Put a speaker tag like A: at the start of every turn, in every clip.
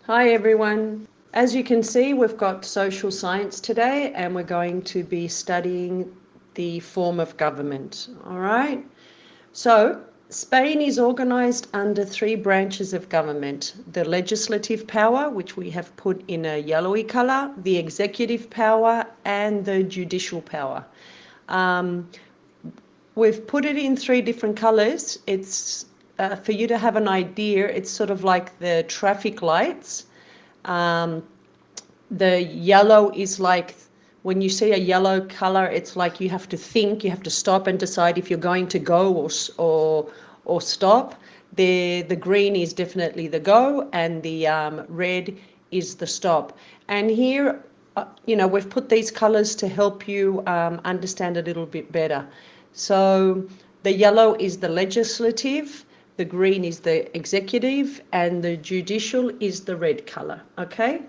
A: Hi everyone. As you can see, we've got social science today and we're going to be studying the form of government. All right. So Spain is organized under three branches of government: the legislative power, which we have put in a yellowy color, the executive power, and the judicial power. Um, we've put it in three different colors. It's for you to have an idea. It's sort of like the traffic lights. Um, the yellow is like, when you see a yellow color, it's like you have to think, you have to stop and decide if you're going to go or stop. The green is definitely the go, and the red is the stop. And here, we've put these colors to help you understand a little bit better. So the yellow is the legislative, the green is the executive, and the judicial is the red color. Okay.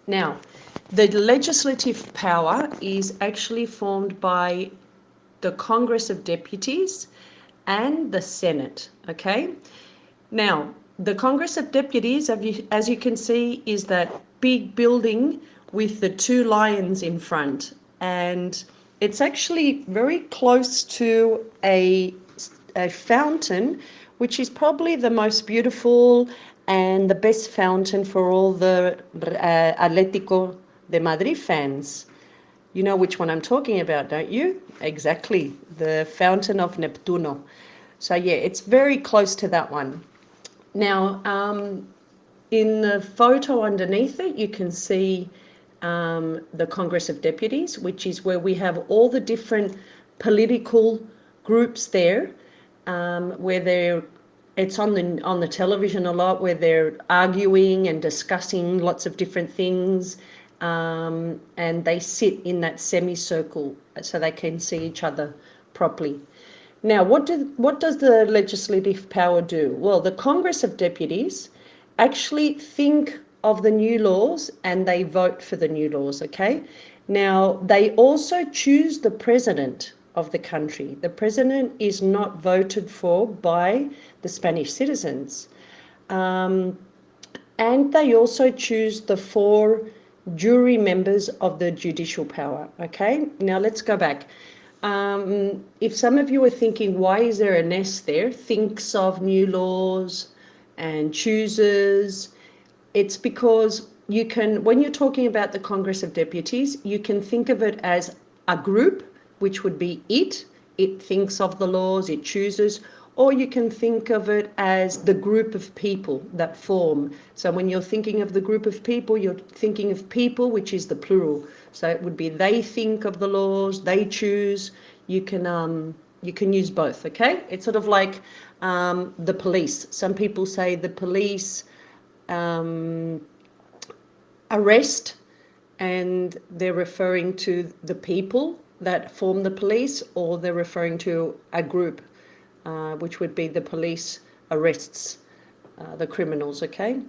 A: Now, the legislative power is actually formed by the Congress of Deputies and the Senate, okay? Now, the Congress of Deputies, as you can see, is that big building with the two lions in front. And it's actually very close to a fountain, which is probably the most beautiful and the best fountain for all the Atlético de Madrid fans. You know which one I'm talking about, don't you? Exactly, the fountain of Neptuno. So yeah, it's very close to that one. Now, in the photo underneath it, you can see the Congress of Deputies, which is where we have all the different political groups there, where it's on the television a lot, where they're arguing and discussing lots of different things, and they sit in that semicircle so they can see each other properly. Now, what does the legislative power do? Well, the Congress of Deputies actually think of the new laws and they vote for the new laws, okay? Now, they also choose the president of the country. The president is not voted for by the Spanish citizens. Um, and they also choose the four jury members of the judicial power, okay? Now, let's go back. If some of you are thinking, why is there an S there? Thinks of new laws and chooses. It's because you can, when you're talking about the Congress of Deputies, you can think of it as a group, which would be it. It thinks of the laws, it chooses, or you can think of it as the group of people that form. So when you're thinking of the group of people, you're thinking of people, which is the plural. So it would be they think of the laws, they choose. You can use both, okay? It's sort of like the police. Some people say the police um, arrest, and they're referring to the people that form the police, or they're referring to a group, which would be the police arrests the criminals, okay?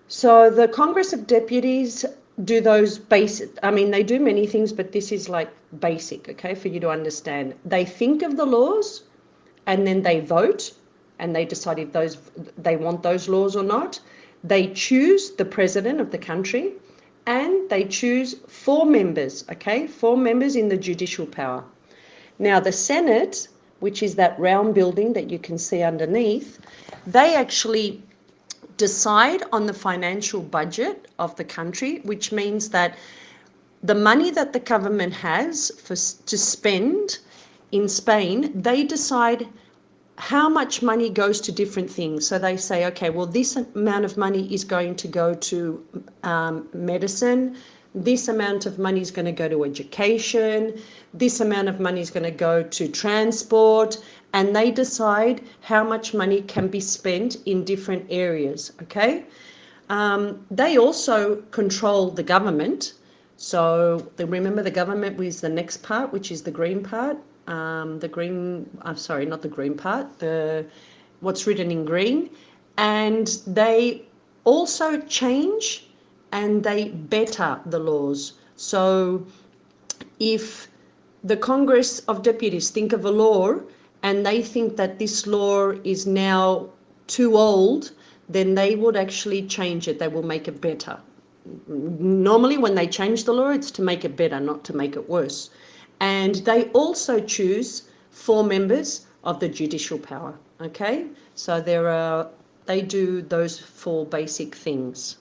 A: So the Congress of Deputies do those basic, I mean, they do many things, but this is like basic, okay, for you to understand. They think of the laws and then they vote and they decide if they want those laws or not. They choose the president of the country and they choose four members, okay, four members in the judicial power. Now, the Senate, which is that round building that you can see underneath, they actually decide on the financial budget of the country, which means that the money that the government has to spend in Spain, they decide how much money goes to different things. So they say, okay, well, this amount of money is going to go to medicine, this amount of money is going to go to education, this amount of money is going to go to transport, and they decide how much money can be spent in different areas, okay? They also control the government. So remember, the government was the next part, which is the green part. I'm sorry, not the green part, what's written in green. And they also change and they better the laws. So if the Congress of Deputies think of a law and they think that this law is now too old, then they would actually change it. They will make it better. Normally, when they change the law, it's to make it better, not to make it worse. And they also choose 4 members of the judicial power. Okay, so they do those 4 basic things.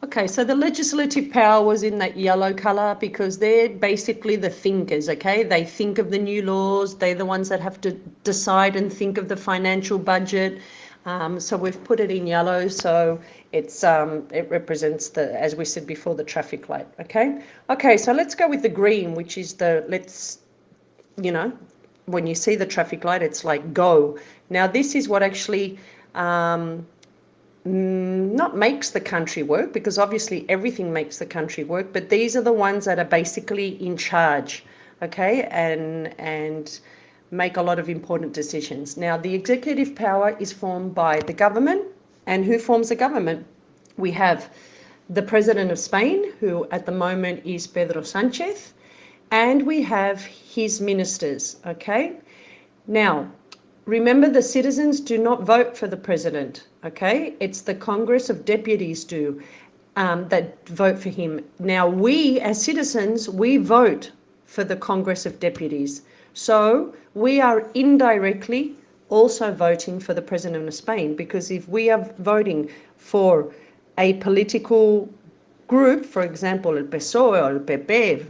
A: Okay, so the legislative power was in that yellow colour because they're basically the thinkers, okay? They think of the new laws. They're the ones that have to decide and think of the financial budget. So we've put it in yellow, so it represents as we said before, the traffic light, okay? Okay, so let's go with the green, which is when you see the traffic light, it's like go. Now this is what actually not makes the country work, because obviously everything makes the country work, but these are the ones that are basically in charge, okay, and make a lot of important decisions. Now the executive power is formed by the government. And who forms the government? We have the President of Spain, who at the moment is Pedro Sanchez, and we have his ministers, okay? Now, remember, the citizens do not vote for the president, okay? It's the Congress of Deputies that vote for him. Now, we as citizens, we vote for the Congress of Deputies. So we are indirectly also voting for the President of Spain, because if we are voting for a political group, for example, el PSOE or el PP,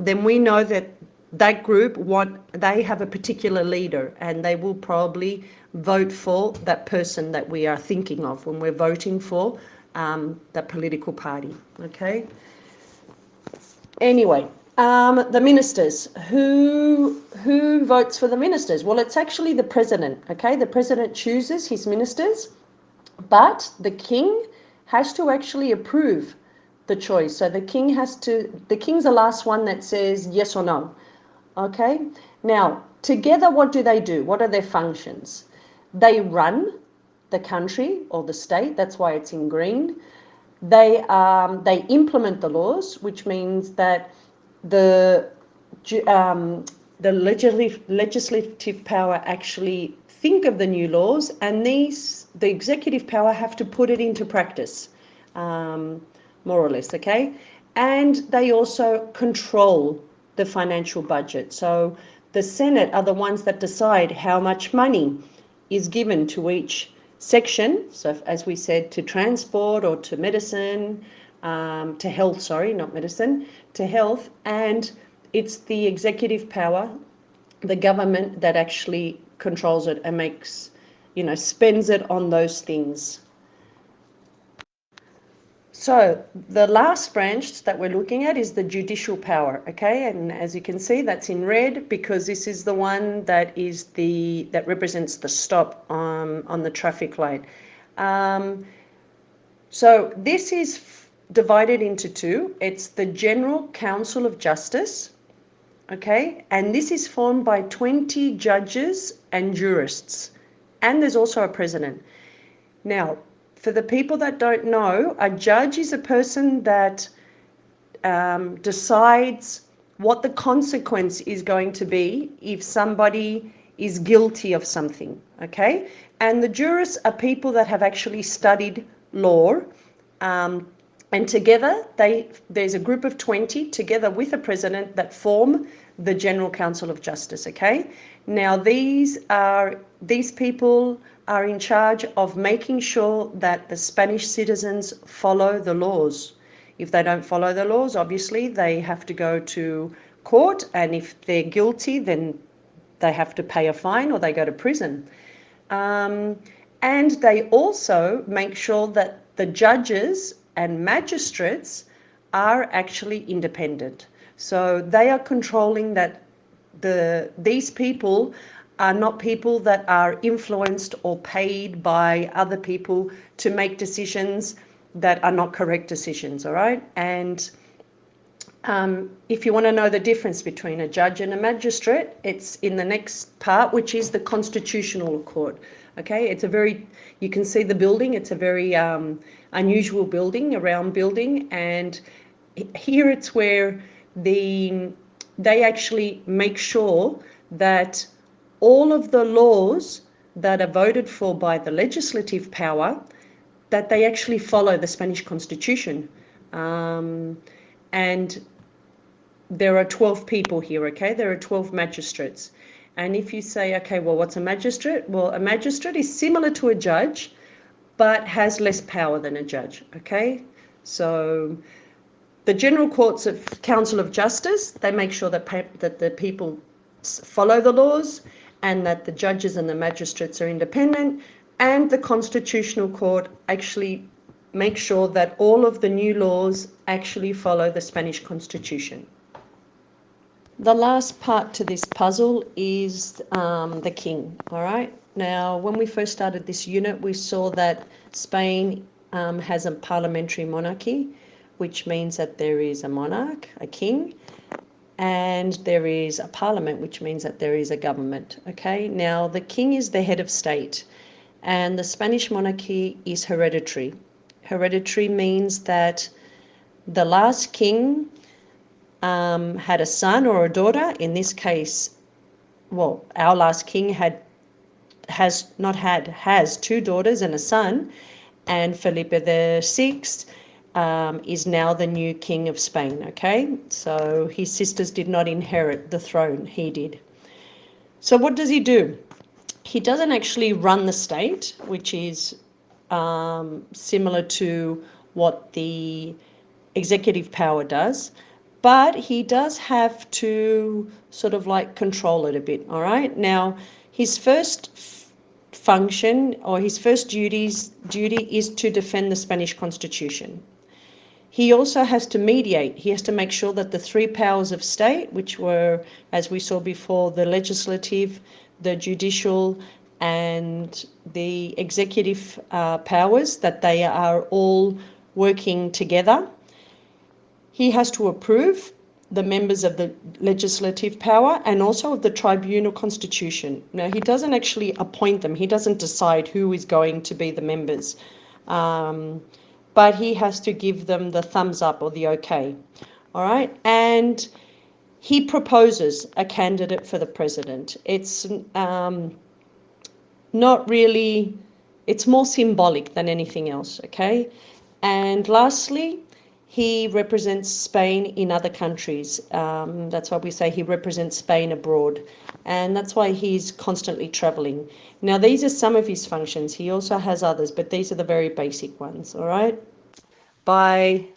A: then we know that group, they have a particular leader, and they will probably vote for that person that we are thinking of when we're voting for that political party, okay? Anyway, the ministers. Who votes for the ministers? Well, it's actually the president, okay? The president chooses his ministers, but the king has to actually approve the choice. So the king's the last one that says yes or no. Okay, now together, what do they do? What are their functions? They run the country or the state. That's why it's in green. They implement the laws, which means that the legislative power actually think of the new laws, and the executive power have to put it into practice, more or less. Okay, and they also control the financial budget. So the Senate are the ones that decide how much money is given to each section. So as we said, to transport or to medicine, to health, sorry, not medicine, to health. And it's the executive power, the government, that actually controls it and spends it on those things. So the last branch that we're looking at is the judicial power, okay? And as you can see, that's in red because this is the one that represents the stop on the traffic light. So this is divided into 2. It's the General Council of Justice, okay? And this is formed by 20 judges and jurists. And there's also a president. Now, for the people that don't know, a judge is a person that decides what the consequence is going to be if somebody is guilty of something, okay? And the jurists are people that have actually studied law, and together there's a group of 20 together with a president that form the General Council of Justice, okay? Now these people are in charge of making sure that the Spanish citizens follow the laws. If they don't follow the laws, obviously they have to go to court, and if they're guilty, then they have to pay a fine or they go to prison. And they also make sure that the judges and magistrates are actually independent. So they are controlling that these people are not people that are influenced or paid by other people to make decisions that are not correct decisions, all right? And if you want to know the difference between a judge and a magistrate, it's in the next part, which is the Constitutional Court. Okay, you can see the building. It's a very unusual building, a round building, and here it's where they actually make sure that all of the laws that are voted for by the legislative power, that they actually follow the Spanish Constitution. And there are 12 people here, okay? There are 12 magistrates. And if you say, okay, well, what's a magistrate? Well, a magistrate is similar to a judge, but has less power than a judge, okay? So the General Courts of Council of Justice, they make sure that the people follow the laws, and that the judges and the magistrates are independent, and the Constitutional Court actually makes sure that all of the new laws actually follow the Spanish Constitution. The last part to this puzzle is the king, all right? Now, when we first started this unit, we saw that Spain has a parliamentary monarchy, which means that there is a monarch, a king, and there is a parliament, which means that there is a government, okay? Now, the king is the head of state, and the Spanish monarchy is hereditary. Hereditary means that the last king had a son or a daughter. In this case, well, our last king has 2 daughters and a son, and Felipe VI is now the new king of Spain, okay? So his sisters did not inherit the throne, he did. So what does he do? He doesn't actually run the state, which is similar to what the executive power does, but he does have to sort of like control it a bit, all right? Now, his first function, or his first duty is to defend the Spanish Constitution. He also has to mediate. He has to make sure that the 3 powers of state, which were, as we saw before, the legislative, the judicial, and the executive powers, that they are all working together. He has to approve the members of the legislative power and also of the tribunal constitution. Now, he doesn't actually appoint them. He doesn't decide who is going to be the members. But he has to give them the thumbs up or the okay. All right? And he proposes a candidate for the president. It's not really, it's more symbolic than anything else, okay? And lastly, he represents Spain in other countries. That's why we say he represents Spain abroad. And that's why he's constantly traveling. Now, these are some of his functions. He also has others, but these are the very basic ones, all right? Bye.